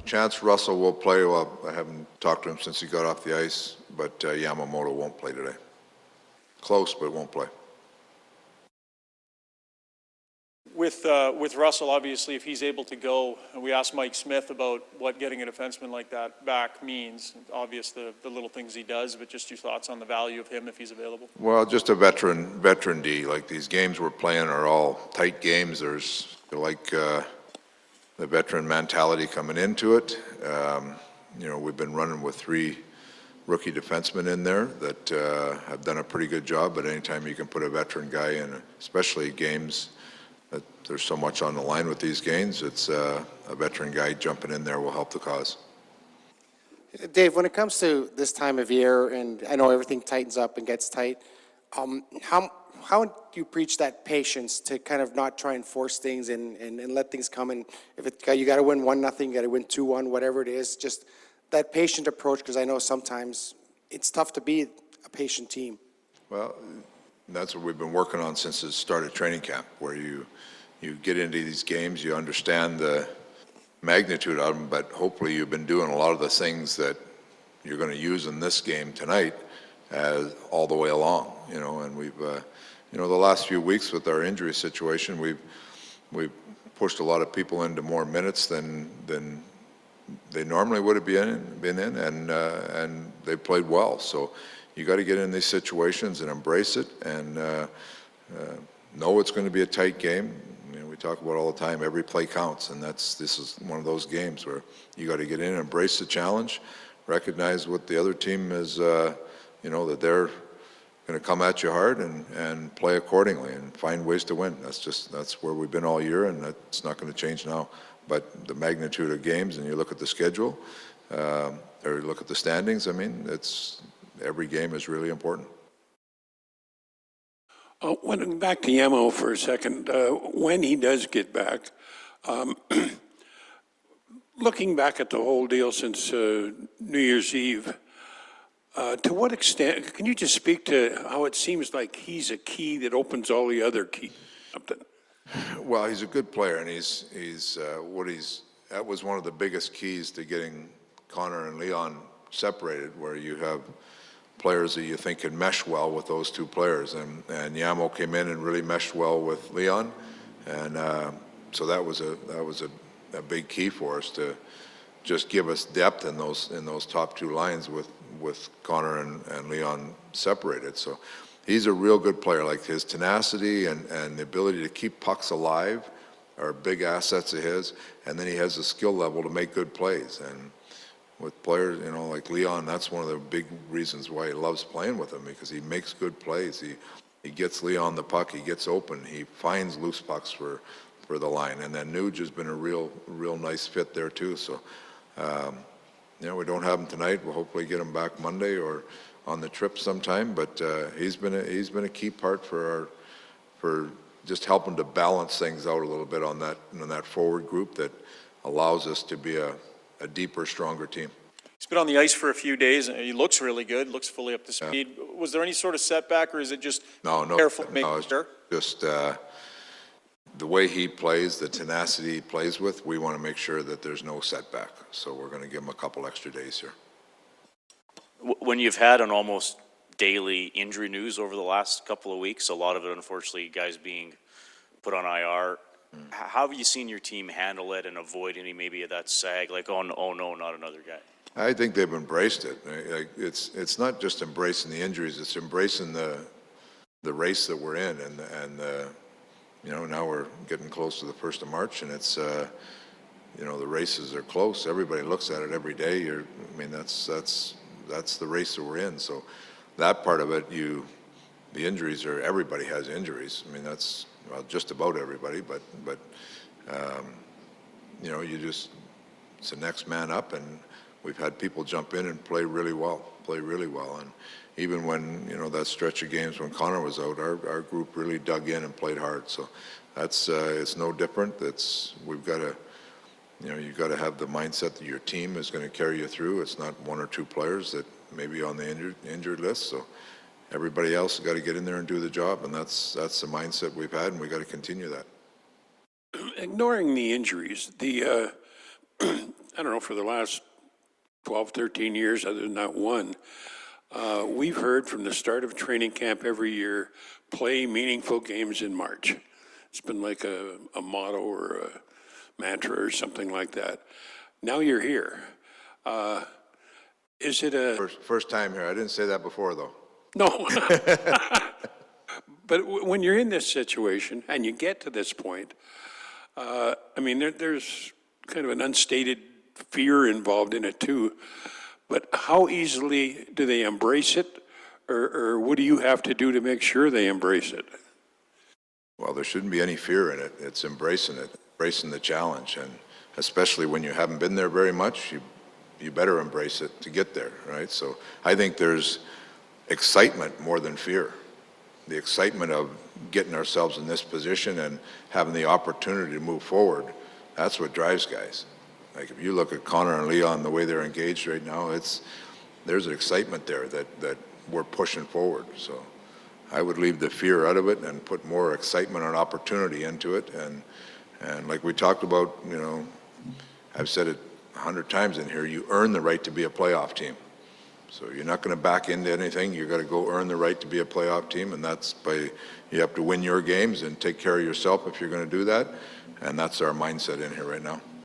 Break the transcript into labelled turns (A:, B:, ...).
A: Chance Russell will play. Well, I haven't talked to him since he got off the ice, but Yamamoto won't play today. Close, but won't play.
B: With Russell, obviously, if he's able to go, and we asked Mike Smith about what getting a defenseman like that back means. Obvious the little things he does, but just your thoughts on the value of him if he's available.
A: Well, just a veteran D. Like these games we're playing are all tight games. There's the veteran mentality coming into it. We've been running with 3 rookie defensemen in there that have done a pretty good job, but anytime you can put a veteran guy in, especially games that there's so much on the line with these games, it's a veteran guy jumping in there will help the cause.
C: Dave, when it comes to this time of year, and I know everything tightens up and gets tight, how do you preach that patience to kind of not try and force things and let things come? And if you got to win 1-0, you got to win 2-1, whatever it is, just that patient approach, because I know sometimes it's tough to be a patient team.
A: Well, that's what we've been working on since the start of training camp, where you get into these games, you understand the magnitude of them, but hopefully you've been doing a lot of the things that you're going to use in this game tonight all the way along, and we've, the last few weeks with our injury situation, we've pushed a lot of people into more minutes than they normally would have been in, and they played well. So you got to get in these situations and embrace it, and know it's going to be a tight game. We talk about all the time, every play counts, and this is one of those games where you got to get in and embrace the challenge, recognize what the other team is, that they're going to come at you hard and play accordingly and find ways to win. That's where we've been all year, and that's not going to change now. But the magnitude of games, and you look at the schedule, or you look at the standings, every game is really important.
D: Back to Yamo for a second. When he does get back, looking back at the whole deal since New Year's Eve, to what extent, can you just speak to how it seems like he's a key that opens all the other keys?
A: Well, he's a good player, and that was one of the biggest keys to getting Connor and Leon separated, where you have players that you think can mesh well with those 2 players, and Yamo came in and really meshed well with Leon, and so that was a big key for us to just give us depth in those top 2 lines with Connor and Leon separated. So he's a real good player. Like his tenacity and the ability to keep pucks alive are big assets of his, and then he has the skill level to make good plays. And with players, like Leon, that's one of the big reasons why he loves playing with him, because he makes good plays. He gets Leon the puck, he gets open, he finds loose pucks for the line, and then Nuge has been a real nice fit there too. So, we don't have him tonight. We'll hopefully get him back Monday or on the trip sometime. But he's been a key part for just helping to balance things out a little bit on that forward group that allows us to be a deeper, stronger team.
B: He's been on the ice for a few days, and he looks really good, looks fully up to speed. Yeah. Was there any sort of setback, or is it just careful making sure?
A: Just the way he plays, the tenacity he plays with, we want to make sure that there's no setback. So we're going to give him a couple extra days here.
E: When you've had an almost daily injury news over the last couple of weeks, a lot of it, unfortunately, guys being put on IR, how have you seen your team handle it and avoid any maybe of that sag, like, oh no, not another guy?
A: I think they've embraced it. It's not just embracing the injuries; it's embracing the race that we're in, and now we're getting close to the 1st of March, and it's the races are close. Everybody looks at it every day. That's the race that we're in. So that part of it, the injuries are, everybody has injuries. That's just about everybody, but it's the next man up, and we've had people jump in and play really well, and even when that stretch of games when Connor was out, our group really dug in and played hard. So that's it's no different. We've got to you've got to have the mindset that your team is going to carry you through. It's not 1 or 2 players that may be on the injured list. So everybody else has got to get in there and do the job, and that's the mindset we've had, and we got to continue that.
D: Ignoring the injuries, I don't know, for the last 12, 13 years, other than that one, we've heard from the start of training camp every year, play meaningful games in March. It's been like a motto or a mantra or something like that. Now you're here. Is it a...
A: First time here. I didn't say that before, though.
D: No. But when you're in this situation and you get to this point, I mean, there's kind of an unstated fear involved in it too. But how easily do they embrace it? Or what do you have to do to make sure they embrace it?
A: Well, there shouldn't be any fear in it. It's embracing it, embracing the challenge. And especially when you haven't been there very much, you better embrace it to get there, right? So I think there's excitement more than fear. The excitement of getting ourselves in this position and having the opportunity to move forward, that's what drives guys. Like if you look at Connor and Leon, the way they're engaged right now, there's an excitement there that we're pushing forward. So I would leave the fear out of it and put more excitement and opportunity into it. And like we talked about, you know, I've said it 100 times in here, you earn the right to be a playoff team. So you're not going to back into anything. You've got to go earn the right to be a playoff team, and that's you have to win your games and take care of yourself if you're going to do that. And that's our mindset in here right now.